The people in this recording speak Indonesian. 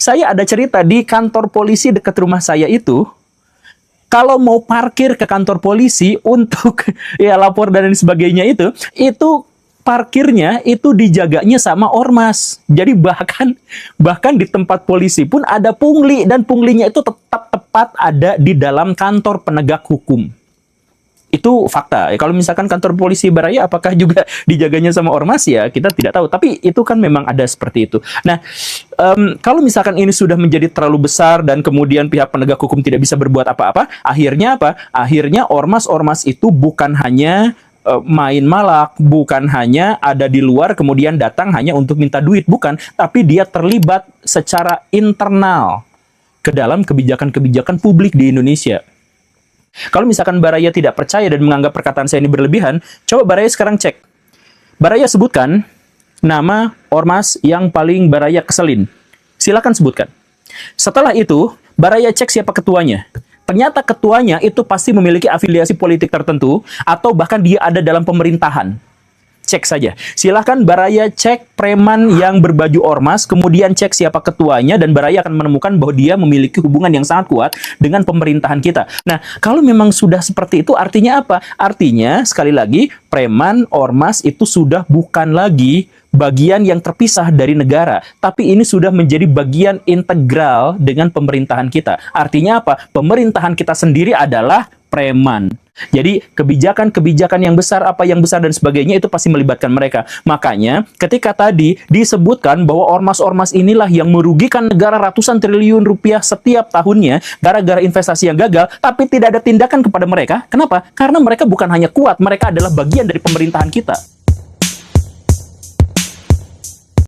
Saya ada cerita di kantor polisi dekat rumah saya itu, kalau mau parkir ke kantor polisi untuk ya lapor dan lain sebagainya itu parkirnya itu dijaganya sama ormas. Jadi bahkan di tempat polisi pun ada pungli, dan punglinya itu tetap tepat ada di dalam kantor penegak hukum. Itu fakta. Kalau misalkan kantor polisi Baraya apakah juga dijaganya sama ormas, ya kita tidak tahu. Tapi itu kan memang ada seperti itu. Nah, kalau misalkan ini sudah menjadi terlalu besar dan kemudian pihak penegak hukum tidak bisa berbuat apa-apa, akhirnya apa? Akhirnya ormas-ormas itu bukan hanya main malak, bukan hanya ada di luar kemudian datang hanya untuk minta duit, bukan. Tapi dia terlibat secara internal ke dalam kebijakan-kebijakan publik di Indonesia. Kalau misalkan Baraya tidak percaya dan menganggap perkataan saya ini berlebihan, coba Baraya sekarang cek. Baraya sebutkan nama ormas yang paling Baraya keselin. Silakan sebutkan. Setelah itu, Baraya cek siapa ketuanya. Ternyata ketuanya itu pasti memiliki afiliasi politik tertentu, atau bahkan dia ada dalam pemerintahan. Cek saja. Silahkan Baraya cek preman yang berbaju ormas, kemudian cek siapa ketuanya, dan Baraya akan menemukan bahwa dia memiliki hubungan yang sangat kuat dengan pemerintahan kita. Nah, kalau memang sudah seperti itu, artinya apa? Artinya, sekali lagi, preman ormas itu sudah bukan lagi bagian yang terpisah dari negara, tapi ini sudah menjadi bagian integral dengan pemerintahan kita. Artinya apa? Pemerintahan kita sendiri adalah preman. Jadi kebijakan-kebijakan yang besar, apa yang besar dan sebagainya itu pasti melibatkan mereka. Makanya ketika tadi disebutkan bahwa ormas-ormas inilah yang merugikan negara ratusan triliun rupiah setiap tahunnya gara-gara investasi yang gagal, tapi tidak ada tindakan kepada mereka. Kenapa? Karena mereka bukan hanya kuat, mereka adalah bagian dari pemerintahan kita.